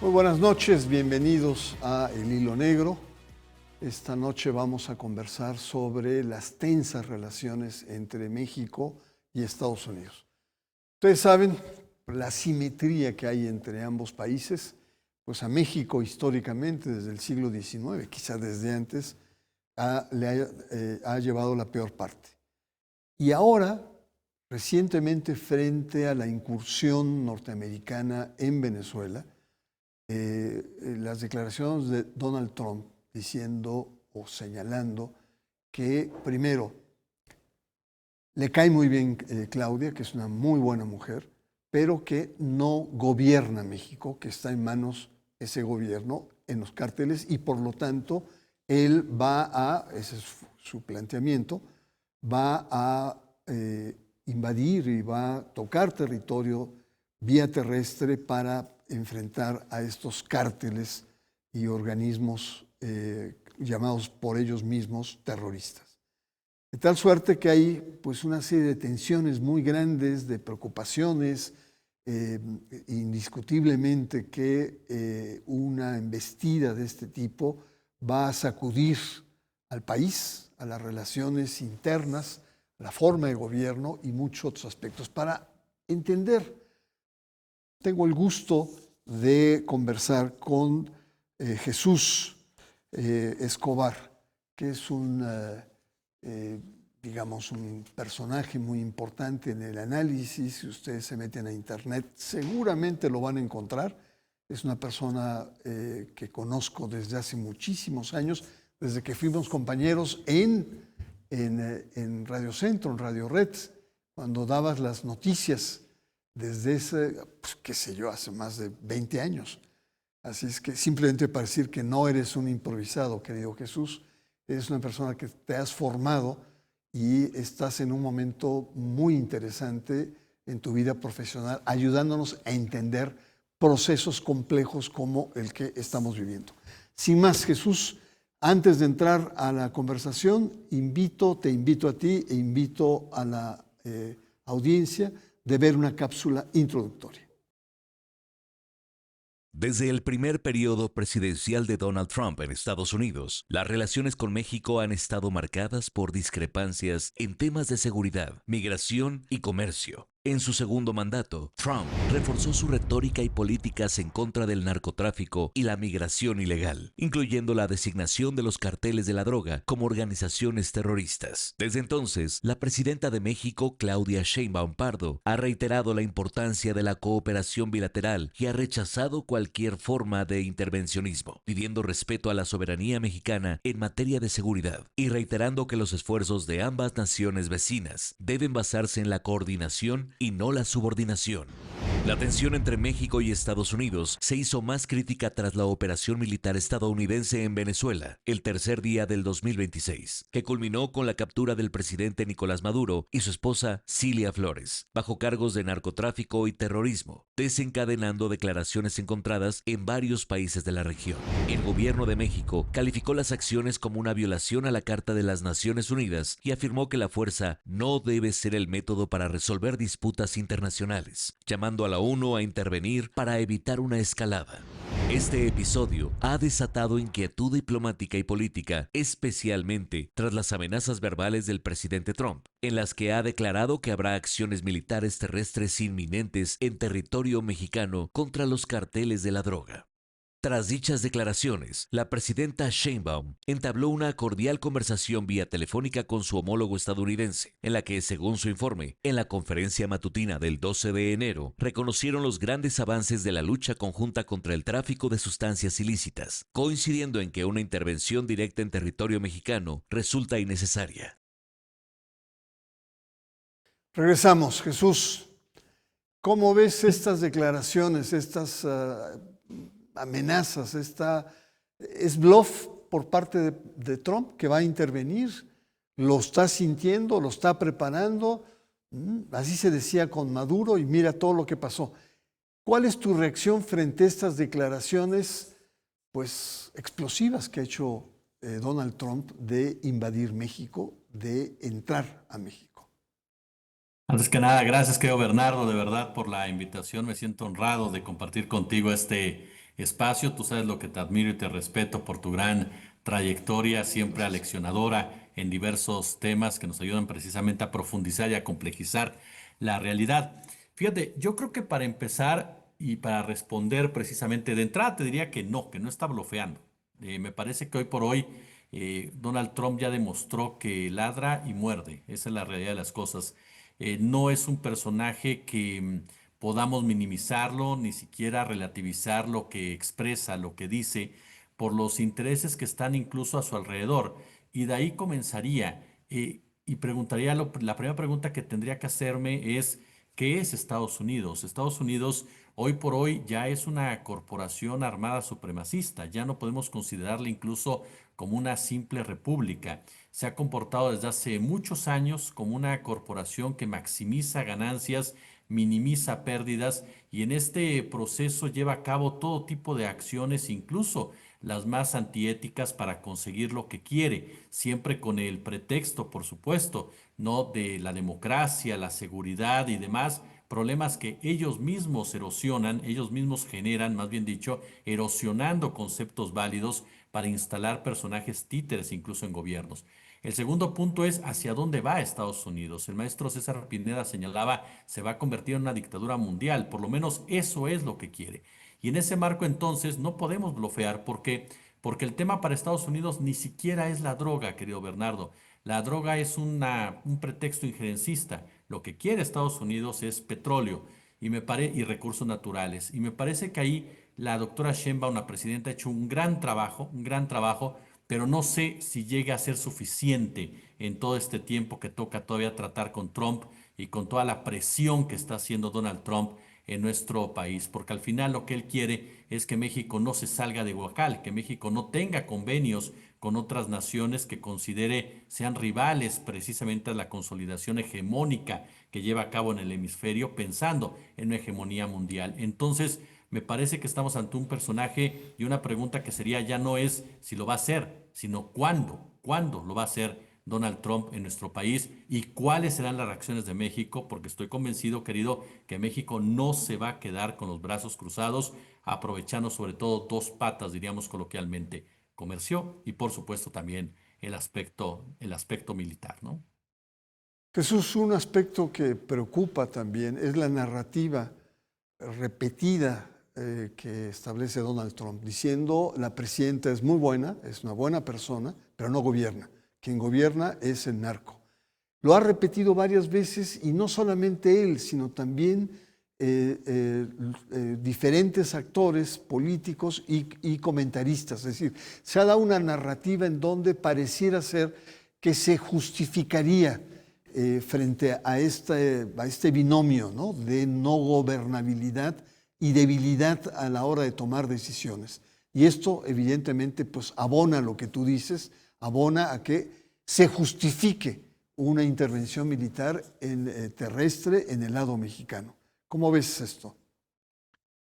Muy buenas noches, bienvenidos a El Hilo Negro. Esta noche vamos a conversar sobre las tensas relaciones entre México y Estados Unidos. Ustedes saben la simetría que hay entre ambos países, pues a México históricamente desde el siglo XIX, quizá desde antes, ha llevado la peor parte. Y ahora, recientemente, frente a la incursión norteamericana en Venezuela, las declaraciones de Donald Trump diciendo o señalando que, primero, le cae muy bien Claudia, que es una muy buena mujer, pero que no gobierna México, que está en manos ese gobierno en los cárteles y por lo tanto él ese es su planteamiento, va a invadir y va a tocar territorio vía terrestre para enfrentar a estos cárteles y organismos llamados por ellos mismos terroristas. De tal suerte que hay pues, una serie de tensiones muy grandes, de preocupaciones, indiscutiblemente que una embestida de este tipo va a sacudir al país, a las relaciones internas, la forma de gobierno y muchos otros aspectos. Para entender, tengo el gusto de conversar con Jesús Escobar, que es digamos, un personaje muy importante en el análisis. Si ustedes se meten a internet, seguramente lo van a encontrar. Es una persona que conozco desde hace muchísimos años, desde que fuimos compañeros en Radio Centro, en Radio Red, cuando dabas las noticias desde ese, pues, qué sé yo, hace más de 20 años. Así es que simplemente para decir que no eres un improvisado, querido Jesús, eres una persona que te has formado y estás en un momento muy interesante en tu vida profesional, ayudándonos a entender procesos complejos como el que estamos viviendo. Sin más, Jesús, antes de entrar a la conversación, te invito a ti e invito a la audiencia de ver una cápsula introductoria. Desde el primer periodo presidencial de Donald Trump en Estados Unidos, las relaciones con México han estado marcadas por discrepancias en temas de seguridad, migración y comercio. En su segundo mandato, Trump reforzó su retórica y políticas en contra del narcotráfico y la migración ilegal, incluyendo la designación de los carteles de la droga como organizaciones terroristas. Desde entonces, la presidenta de México, Claudia Sheinbaum Pardo, ha reiterado la importancia de la cooperación bilateral y ha rechazado cualquier forma de intervencionismo, pidiendo respeto a la soberanía mexicana en materia de seguridad y reiterando que los esfuerzos de ambas naciones vecinas deben basarse en la coordinación y no la subordinación. La tensión entre México y Estados Unidos se hizo más crítica tras la operación militar estadounidense en Venezuela, el tercer día del 2026, que culminó con la captura del presidente Nicolás Maduro y su esposa Cilia Flores, bajo cargos de narcotráfico y terrorismo, desencadenando declaraciones encontradas en varios países de la región. El gobierno de México calificó las acciones como una violación a la Carta de las Naciones Unidas y afirmó que la fuerza no debe ser el método para resolver disputas internacionales, llamando a la ONU a intervenir para evitar una escalada. Este episodio ha desatado inquietud diplomática y política, especialmente tras las amenazas verbales del presidente Trump, en las que ha declarado que habrá acciones militares terrestres inminentes en territorio mexicano contra los carteles de la droga. Tras dichas declaraciones, la presidenta Sheinbaum entabló una cordial conversación vía telefónica con su homólogo estadounidense, en la que, según su informe, en la conferencia matutina del 12 de enero, reconocieron los grandes avances de la lucha conjunta contra el tráfico de sustancias ilícitas, coincidiendo en que una intervención directa en territorio mexicano resulta innecesaria. Regresamos, Jesús. ¿Cómo ves estas declaraciones, estas amenazas? ¿Es bluff por parte de Trump que va a intervenir? ¿Lo está sintiendo? ¿Lo está preparando? Así se decía con Maduro y mira todo lo que pasó. ¿Cuál es tu reacción frente a estas declaraciones pues, explosivas que ha hecho Donald Trump de invadir México, de entrar a México? Antes que nada, gracias, querido Bernardo, de verdad, por la invitación. Me siento honrado de compartir contigo espacio. Tú sabes lo que te admiro y te respeto por tu gran trayectoria, siempre aleccionadora en diversos temas que nos ayudan precisamente a profundizar y a complejizar la realidad. Fíjate, yo creo que para empezar y para responder precisamente de entrada te diría que no está blofeando. Me parece que hoy por hoy Donald Trump ya demostró que ladra y muerde. Esa es la realidad de las cosas. No es un personaje que podamos minimizarlo, ni siquiera relativizar lo que expresa, lo que dice, por los intereses que están incluso a su alrededor. Y de ahí comenzaría. Y preguntaría, la primera pregunta que tendría que hacerme es, ¿qué es Estados Unidos? Estados Unidos hoy por hoy ya es una corporación armada supremacista, ya no podemos considerarla incluso como una simple república. Se ha comportado desde hace muchos años como una corporación que maximiza ganancias, minimiza pérdidas y en este proceso lleva a cabo todo tipo de acciones, incluso las más antiéticas para conseguir lo que quiere, siempre con el pretexto, por supuesto, no de la democracia, la seguridad y demás problemas que ellos mismos erosionan, ellos mismos generan, más bien dicho, erosionando conceptos válidos para instalar personajes títeres incluso en gobiernos. El segundo punto es hacia dónde va Estados Unidos. El maestro César Pineda señalaba, se va a convertir en una dictadura mundial, por lo menos eso es lo que quiere. Y en ese marco entonces no podemos blofear porque el tema para Estados Unidos ni siquiera es la droga, querido Bernardo. La droga es un pretexto injerencista. Lo que quiere Estados Unidos es petróleo y recursos naturales. Y me parece que ahí la doctora Sheinbaum, la presidenta, ha hecho un gran trabajo, pero no sé si llegue a ser suficiente en todo este tiempo que toca todavía tratar con Trump y con toda la presión que está haciendo Donald Trump en nuestro país, porque al final lo que él quiere es que México no se salga de Huacal, que México no tenga convenios con otras naciones que considere sean rivales precisamente a la consolidación hegemónica que lleva a cabo en el hemisferio, pensando en una hegemonía mundial. Entonces, me parece que estamos ante un personaje y una pregunta que sería ya no es si lo va a hacer, sino cuándo lo va a hacer Donald Trump en nuestro país y cuáles serán las reacciones de México, porque estoy convencido, querido, que México no se va a quedar con los brazos cruzados, aprovechando sobre todo dos patas, diríamos coloquialmente, comercio y por supuesto también el aspecto militar, ¿no? Jesús, un aspecto que preocupa también es la narrativa repetida que establece Donald Trump, diciendo la presidenta es muy buena, es una buena persona, pero no gobierna. Quien gobierna es el narco. Lo ha repetido varias veces y no solamente él, sino también diferentes actores políticos y comentaristas. Es decir, se ha dado una narrativa en donde pareciera ser que se justificaría frente a este binomio, ¿no?, de no gobernabilidad y debilidad a la hora de tomar decisiones. Y esto evidentemente pues abona lo que tú dices, abona a que se justifique una intervención militar terrestre en el lado mexicano. ¿Cómo ves esto?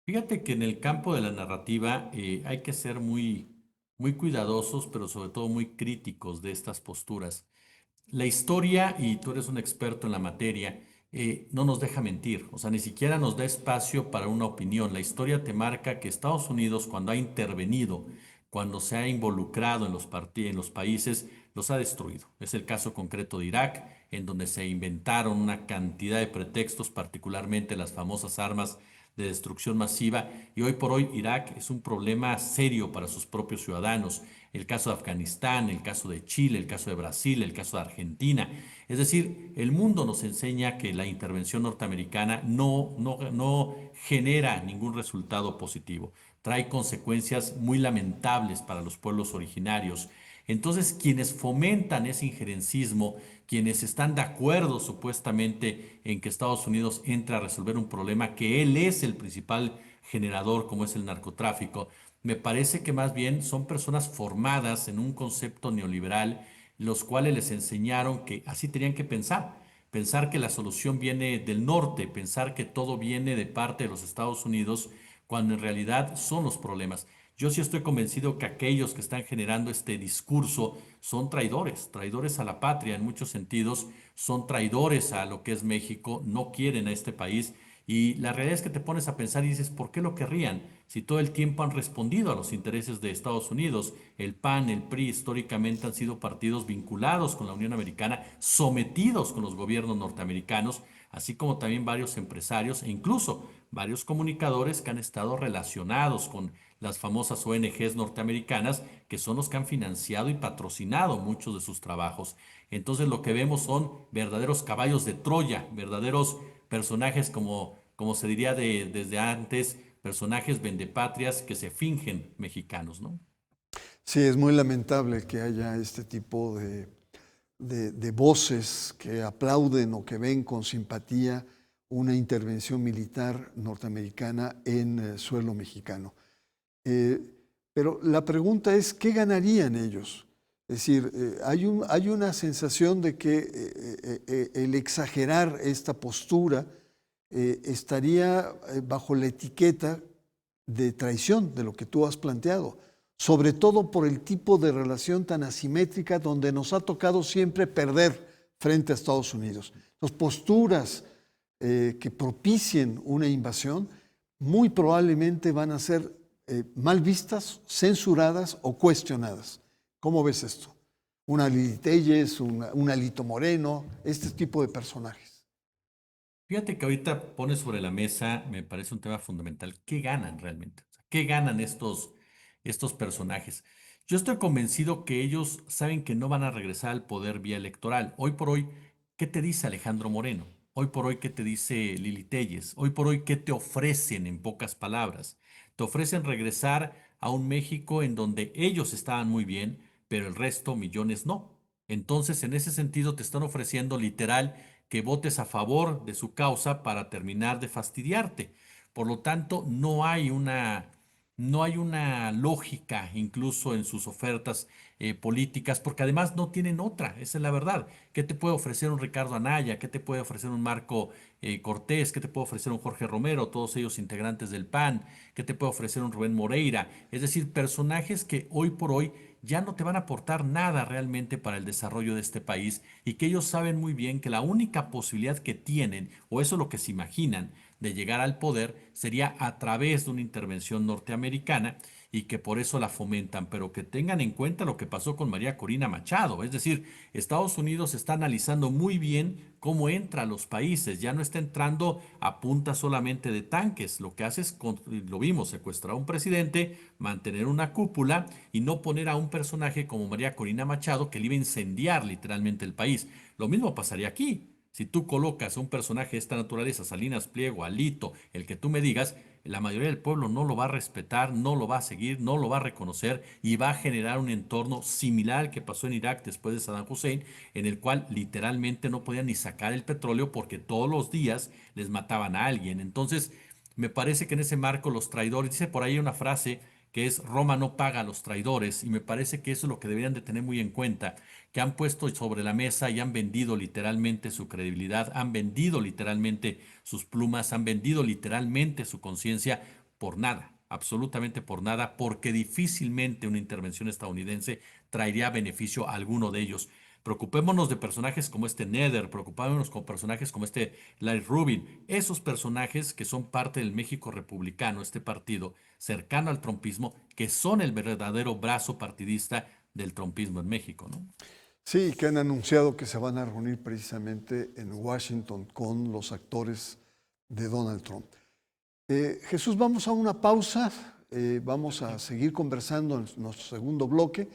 Fíjate que en el campo de la narrativa hay que ser muy cuidadosos, pero sobre todo muy críticos de estas posturas. La historia, y tú eres un experto en la materia, no nos deja mentir, o sea, ni siquiera nos da espacio para una opinión. La historia te marca que Estados Unidos, cuando ha intervenido, cuando se ha involucrado en los países, los ha destruido. Es el caso concreto de Irak, en donde se inventaron una cantidad de pretextos, particularmente las famosas armas de destrucción masiva, y hoy por hoy Irak es un problema serio para sus propios ciudadanos. El caso de Afganistán, el caso de Chile, el caso de Brasil, el caso de Argentina. Es decir, el mundo nos enseña que la intervención norteamericana no genera ningún resultado positivo. Trae consecuencias muy lamentables para los pueblos originarios. Entonces, quienes fomentan ese injerencismo, quienes están de acuerdo supuestamente en que Estados Unidos entre a resolver un problema, que él es el principal generador, como es el narcotráfico, me parece que más bien son personas formadas en un concepto neoliberal, los cuales les enseñaron que así tenían que pensar que la solución viene del norte, pensar que todo viene de parte de los Estados Unidos, cuando en realidad son los problemas. Yo sí estoy convencido que aquellos que están generando este discurso son traidores, traidores a la patria en muchos sentidos, son traidores a lo que es México, no quieren a este país Y la realidad es que te pones a pensar y dices, ¿por qué lo querrían? Si todo el tiempo han respondido a los intereses de Estados Unidos. El PAN, el PRI históricamente han sido partidos vinculados con la Unión Americana, sometidos con los gobiernos norteamericanos, así como también varios empresarios e incluso varios comunicadores que han estado relacionados con las famosas ONGs norteamericanas, que son los que han financiado y patrocinado muchos de sus trabajos. Entonces lo que vemos son verdaderos caballos de Troya, verdaderos personajes como se diría desde antes, personajes vendepatrias que se fingen mexicanos, ¿no? Sí, es muy lamentable que haya este tipo de voces que aplauden o que ven con simpatía una intervención militar norteamericana en suelo mexicano. Eh, pero la pregunta es, ¿qué ganarían ellos? Es decir, hay una sensación de que el exagerar esta postura estaría bajo la etiqueta de traición de lo que tú has planteado, sobre todo por el tipo de relación tan asimétrica donde nos ha tocado siempre perder frente a Estados Unidos. Las posturas que propicien una invasión muy probablemente van a ser mal vistas, censuradas o cuestionadas. ¿Cómo ves esto? Una Lili Telles, una Alito Moreno, este tipo de personajes. Fíjate que ahorita pones sobre la mesa, me parece un tema fundamental. ¿Qué ganan realmente? O sea, ¿qué ganan estos personajes? Yo estoy convencido que ellos saben que no van a regresar al poder vía electoral. Hoy por hoy, ¿qué te dice Alejandro Moreno? Hoy por hoy, ¿qué te dice Lili Telles? Hoy por hoy, ¿qué te ofrecen en pocas palabras? Te ofrecen regresar a un México en donde ellos estaban muy bien, pero el resto, millones, no. Entonces, en ese sentido, te están ofreciendo literal que votes a favor de su causa para terminar de fastidiarte. Por lo tanto, no hay una lógica incluso en sus ofertas políticas, porque además no tienen otra, esa es la verdad. ¿Qué te puede ofrecer un Ricardo Anaya? ¿Qué te puede ofrecer un Marco Cortés? ¿Qué te puede ofrecer un Jorge Romero? Todos ellos integrantes del PAN. ¿Qué te puede ofrecer un Rubén Moreira? Es decir, personajes que hoy por hoy ya no te van a aportar nada realmente para el desarrollo de este país y que ellos saben muy bien que la única posibilidad que tienen, o eso es lo que se imaginan, de llegar al poder sería a través de una intervención norteamericana y que por eso la fomentan, pero que tengan en cuenta lo que pasó con María Corina Machado. Es decir, Estados Unidos está analizando muy bien cómo entra a los países, ya no está entrando a punta solamente de tanques, lo que hace es, lo vimos, secuestrar a un presidente, mantener una cúpula y no poner a un personaje como María Corina Machado que le iba a incendiar literalmente el país. Lo mismo pasaría aquí. Si tú colocas a un personaje de esta naturaleza, Salinas Pliego, Alito, el que tú me digas, la mayoría del pueblo no lo va a respetar, no lo va a seguir, no lo va a reconocer y va a generar un entorno similar al que pasó en Irak después de Saddam Hussein, en el cual literalmente no podían ni sacar el petróleo porque todos los días les mataban a alguien. Entonces, me parece que en ese marco los traidores, dice por ahí una frase que es Roma no paga a los traidores, y me parece que eso es lo que deberían de tener muy en cuenta, que han puesto sobre la mesa y han vendido literalmente su credibilidad, han vendido literalmente sus plumas, han vendido literalmente su conciencia por nada, absolutamente por nada, porque difícilmente una intervención estadounidense traería beneficio a alguno de ellos. Preocupémonos de personajes como este Nether, preocupémonos con personajes como este Larry Rubin, esos personajes que son parte del México republicano, este partido cercano al trumpismo, que son el verdadero brazo partidista del trumpismo en México, ¿no? Sí, que han anunciado que se van a reunir precisamente en Washington con los actores de Donald Trump. Jesús, vamos a una pausa, vamos a seguir conversando en nuestro segundo bloque.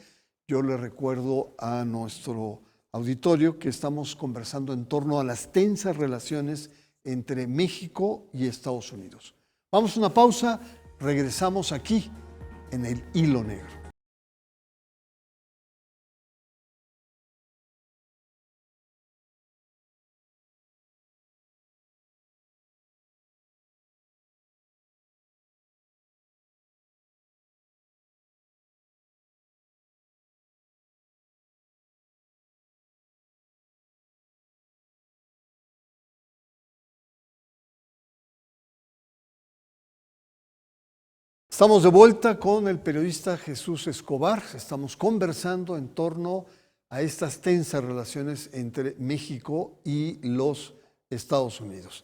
Yo le recuerdo a nuestro auditorio que estamos conversando en torno a las tensas relaciones entre México y Estados Unidos. Vamos a una pausa, regresamos aquí en el Hilo Negro. Estamos de vuelta con el periodista Jesús Escobar. Estamos conversando en torno a estas tensas relaciones entre México y los Estados Unidos.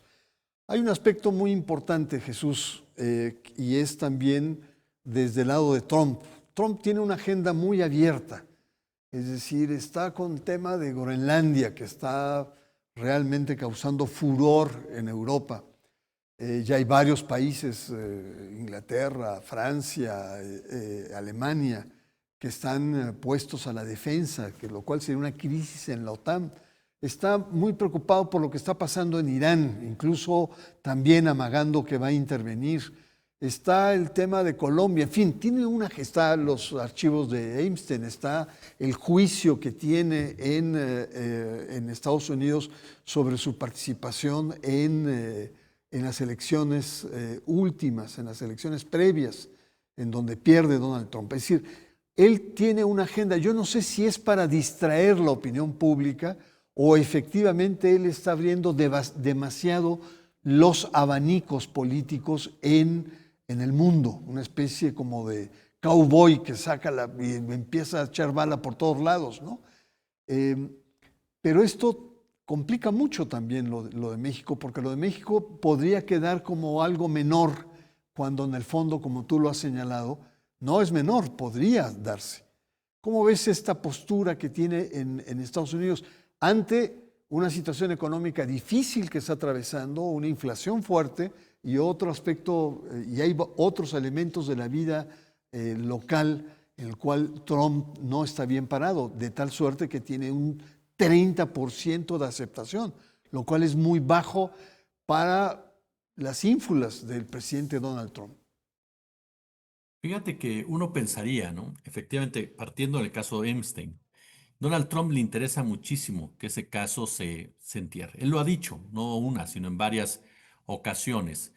Hay un aspecto muy importante, Jesús, y es también desde el lado de Trump. Trump tiene una agenda muy abierta, es decir, está con el tema de Groenlandia, que está realmente causando furor en Europa. Ya hay varios países, Inglaterra, Francia, Alemania, que están puestos a la defensa, lo cual sería una crisis en la OTAN. Está muy preocupado por lo que está pasando en Irán, incluso también amagando que va a intervenir. Está el tema de Colombia, en fin, está los archivos de Epstein, está el juicio que tiene en Estados Unidos sobre su participación en las elecciones últimas, en las elecciones previas, en donde pierde Donald Trump. Es decir, él tiene una agenda, yo no sé si es para distraer la opinión pública o efectivamente él está abriendo demasiado los abanicos políticos en el mundo, una especie como de cowboy que y empieza a echar bala por todos lados, ¿no? Pero esto complica mucho también lo de México, porque lo de México podría quedar como algo menor, cuando en el fondo, como tú lo has señalado, no es menor, podría darse. ¿Cómo ves esta postura que tiene en Estados Unidos ante una situación económica difícil que está atravesando, una inflación fuerte y otro aspecto, y hay otros elementos de la vida local en el cual Trump no está bien parado, de tal suerte que tiene un 30% de aceptación, lo cual es muy bajo para las ínfulas del presidente Donald Trump? Fíjate que uno pensaría, ¿no? Efectivamente, partiendo del caso de Epstein, Donald Trump le interesa muchísimo que ese caso se entierre. Él lo ha dicho, no una, sino en varias ocasiones.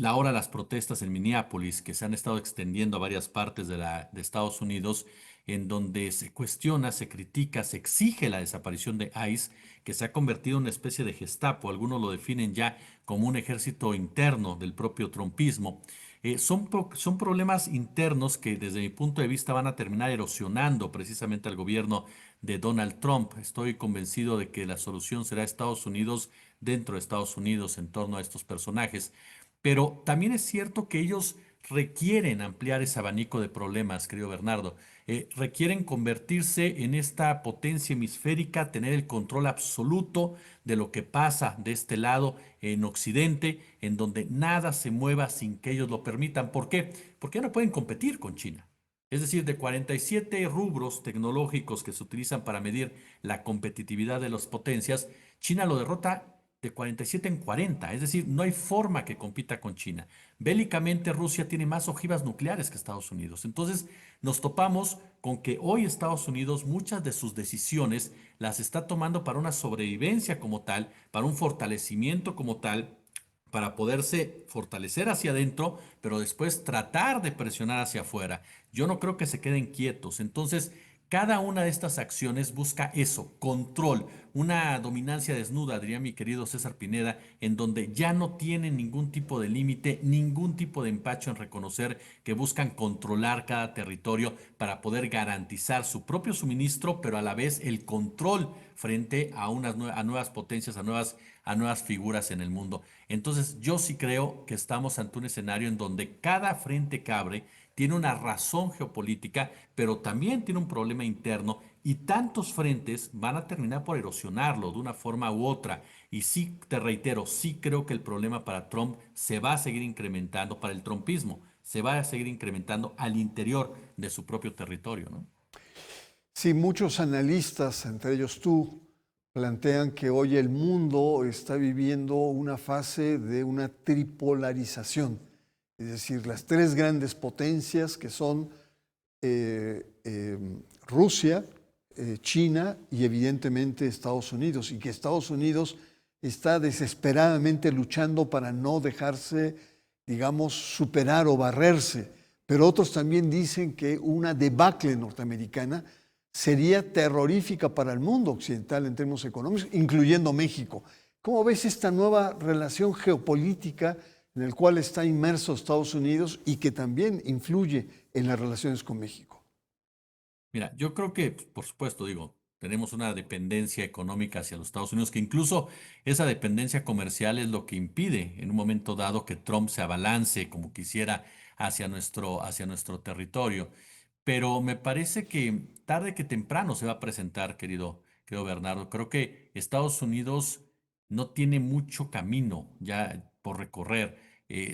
Ahora las protestas en Minneapolis, que se han estado extendiendo a varias partes de Estados Unidos, en donde se cuestiona, se critica, se exige la desaparición de ICE, que se ha convertido en una especie de Gestapo. Algunos lo definen ya como un ejército interno del propio trumpismo. Son problemas internos que desde mi punto de vista van a terminar erosionando precisamente al gobierno de Donald Trump. Estoy convencido de que la solución será Estados Unidos dentro de Estados Unidos en torno a estos personajes. Pero también es cierto que ellos requieren ampliar ese abanico de problemas, querido Bernardo. Requieren convertirse en esta potencia hemisférica, tener el control absoluto de lo que pasa de este lado en Occidente, en donde nada se mueva sin que ellos lo permitan. ¿Por qué? Porque ya no pueden competir con China. Es decir, de 47 rubros tecnológicos que se utilizan para medir la competitividad de las potencias, China lo derrota de 47 en 40. Es decir, no hay forma que compita con China. Bélicamente, Rusia tiene más ojivas nucleares que Estados Unidos. Entonces, nos topamos con que hoy Estados Unidos muchas de sus decisiones las está tomando para una sobrevivencia como tal, para un fortalecimiento como tal, para poderse fortalecer hacia adentro, pero después tratar de presionar hacia afuera. Yo no creo que se queden quietos. Entonces, cada una de estas acciones busca eso, control, una dominancia desnuda, diría mi querido César Pineda, en donde ya no tienen ningún tipo de límite, ningún tipo de empacho en reconocer que buscan controlar cada territorio para poder garantizar su propio suministro, pero a la vez el control frente a a nuevas potencias, a nuevas figuras en el mundo. Entonces, yo sí creo que estamos ante un escenario en donde cada frente que abre tiene una razón geopolítica, pero también tiene un problema interno y tantos frentes van a terminar por erosionarlo de una forma u otra. Y sí, te reitero, sí creo que el problema para Trump se va a seguir incrementando, para el trumpismo, se va a seguir incrementando al interior de su propio territorio, ¿no? Sí, muchos analistas, entre ellos tú, plantean que hoy el mundo está viviendo una fase de una tripolarización, es decir, las tres grandes potencias que son Rusia, China y evidentemente Estados Unidos, y que Estados Unidos está desesperadamente luchando para no dejarse, digamos, superar o barrerse. Pero otros también dicen que una debacle norteamericana sería terrorífica para el mundo occidental en términos económicos, incluyendo México. ¿Cómo ves esta nueva relación geopolítica en la cual está inmerso Estados Unidos y que también influye en las relaciones con México? Mira, yo creo que, por supuesto, digo, Tenemos una dependencia económica hacia los Estados Unidos, que incluso esa dependencia comercial es lo que impide en un momento dado que Trump se abalance como quisiera hacia nuestro territorio. Pero me parece que tarde que temprano se va a presentar, querido Bernardo. Creo que Estados Unidos no tiene mucho camino ya por recorrer,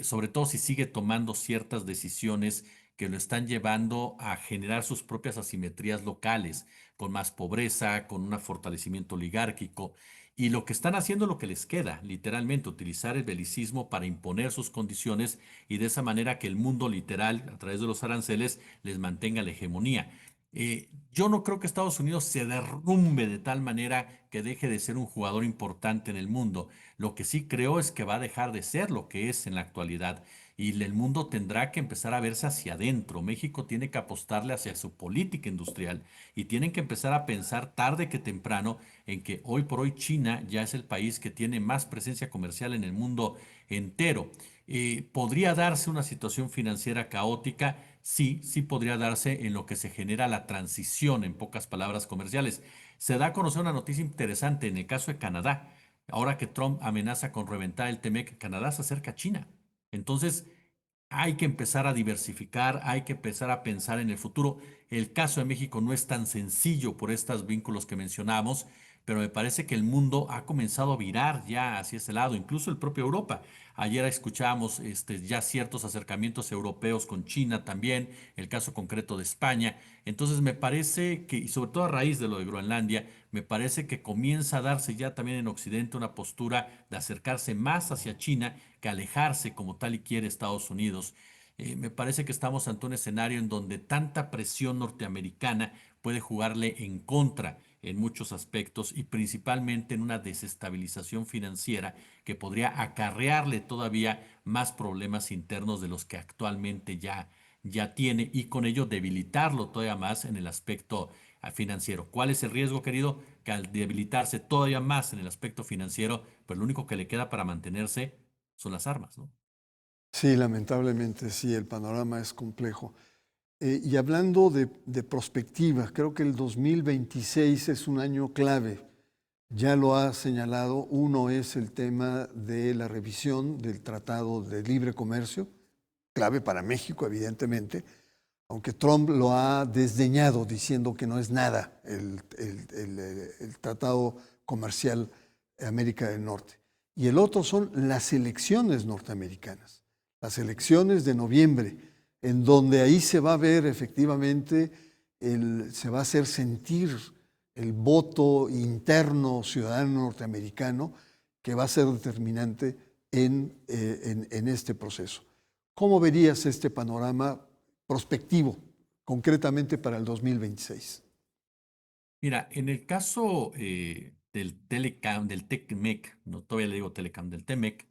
sobre todo si sigue tomando ciertas decisiones que lo están llevando a generar sus propias asimetrías locales, con más pobreza, con un fortalecimiento oligárquico. Y lo que están haciendo es lo que les queda, literalmente, utilizar el belicismo para imponer sus condiciones y de esa manera que el mundo literal, a través de los aranceles, les mantenga la hegemonía. Yo no creo que Estados Unidos se derrumbe de tal manera que deje de ser un jugador importante en el mundo. Lo que sí creo es que va a dejar de ser lo que es en la actualidad y el mundo tendrá que empezar a verse hacia adentro. México tiene que apostarle hacia su política industrial y tienen que empezar a pensar tarde que temprano en que hoy por hoy China ya es el país que tiene más presencia comercial en el mundo entero. ¿Podría darse una situación financiera caótica? Sí, sí podría darse en lo que se genera la transición, en pocas palabras comerciales. Se da a conocer una noticia interesante en el caso de Canadá. Ahora que Trump amenaza con reventar el TEMEC, Canadá se acerca a China. Entonces, hay que empezar a diversificar, hay que empezar a pensar en el futuro. El caso de México no es tan sencillo por estos vínculos que mencionamos, pero me parece que el mundo ha comenzado a virar ya hacia ese lado, incluso el propio Europa. Ayer escuchábamos ya ciertos acercamientos europeos con China también, el caso concreto de España. Entonces me parece que, y sobre todo a raíz de lo de Groenlandia, me parece que comienza a darse ya también en Occidente una postura de acercarse más hacia China que alejarse como tal y quiere Estados Unidos. Me parece que estamos ante un escenario en donde tanta presión norteamericana puede jugarle en contra en muchos aspectos y principalmente en una desestabilización financiera que podría acarrearle todavía más problemas internos de los que actualmente ya tiene y con ello debilitarlo todavía más en el aspecto financiero. ¿Cuál es el riesgo, querido? Que al debilitarse todavía más en el aspecto financiero, pues lo único que le queda para mantenerse son las armas, ¿no? Sí, lamentablemente sí, el panorama es complejo. Y hablando de perspectiva, creo que el 2026 es un año clave. Ya lo ha señalado, uno es el tema de la revisión del Tratado de Libre Comercio, clave para México, evidentemente, aunque Trump lo ha desdeñado diciendo que no es nada el Tratado Comercial América del Norte. Y el otro son las elecciones norteamericanas, las elecciones de noviembre, en donde ahí se va a ver efectivamente, se va a hacer sentir el voto interno ciudadano norteamericano que va a ser determinante en este proceso. ¿Cómo verías este panorama prospectivo, concretamente para el 2026? Mira, en el caso del TECMEC, no todavía le digo Telecam, del TEMEC,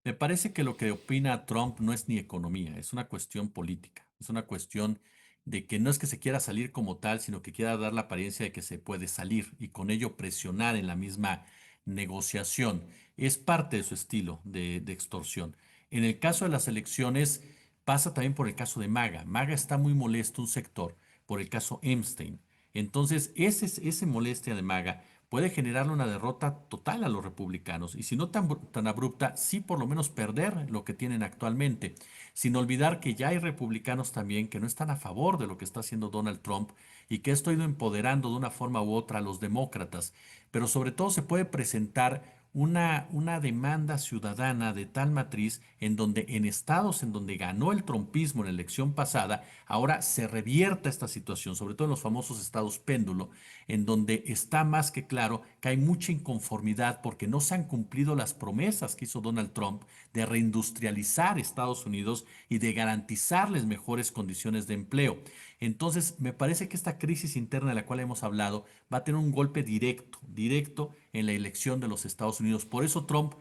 me parece que lo que opina Trump no es ni economía, es una cuestión política, es una cuestión de que no es que se quiera salir como tal, sino que quiera dar la apariencia de que se puede salir y con ello presionar en la misma negociación. Es parte de su estilo de extorsión. En el caso de las elecciones, pasa también por el caso de MAGA. MAGA está muy molesto un sector por el caso Epstein. Entonces, ese molestia de MAGA puede generarle una derrota total a los republicanos y si no tan abrupta, sí por lo menos perder lo que tienen actualmente, sin olvidar que ya hay republicanos también que no están a favor de lo que está haciendo Donald Trump y que esto ha ido empoderando de una forma u otra a los demócratas, pero sobre todo se puede presentar una demanda ciudadana de tal matriz en donde en estados en donde ganó el trumpismo en la elección pasada, ahora se revierta esta situación, sobre todo en los famosos estados péndulo, en donde está más que claro que hay mucha inconformidad porque no se han cumplido las promesas que hizo Donald Trump de reindustrializar Estados Unidos y de garantizarles mejores condiciones de empleo. Entonces, me parece que esta crisis interna de la cual hemos hablado va a tener un golpe directo en la elección de los Estados Unidos. Por eso Trump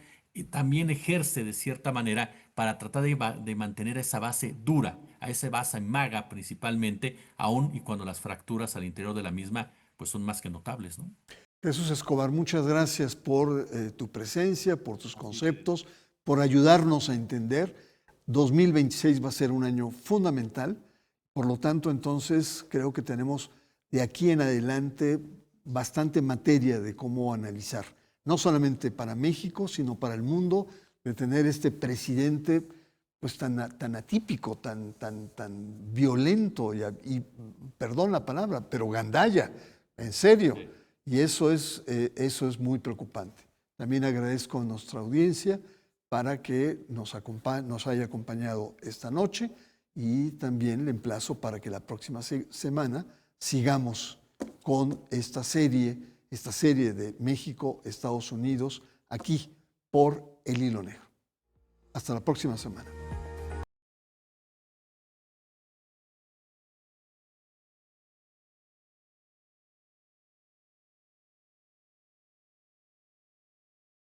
también ejerce de cierta manera para tratar de mantener esa base dura, a esa base maga principalmente, aun y cuando las fracturas al interior de la misma pues son más que notables, ¿no? Jesús Escobar, muchas gracias por tu presencia, por tus conceptos, por ayudarnos a entender. 2026 va a ser un año fundamental, por lo tanto, entonces creo que tenemos de aquí en adelante bastante materia de cómo analizar, no solamente para México, sino para el mundo, de tener este presidente pues tan atípico, tan violento y perdón la palabra, pero gandalla, en serio. Y eso es muy preocupante. También agradezco a nuestra audiencia para que nos haya acompañado esta noche y también le emplazo para que la próxima semana sigamos con esta serie de México, Estados Unidos, aquí por El Hilo Negro. Hasta la próxima semana.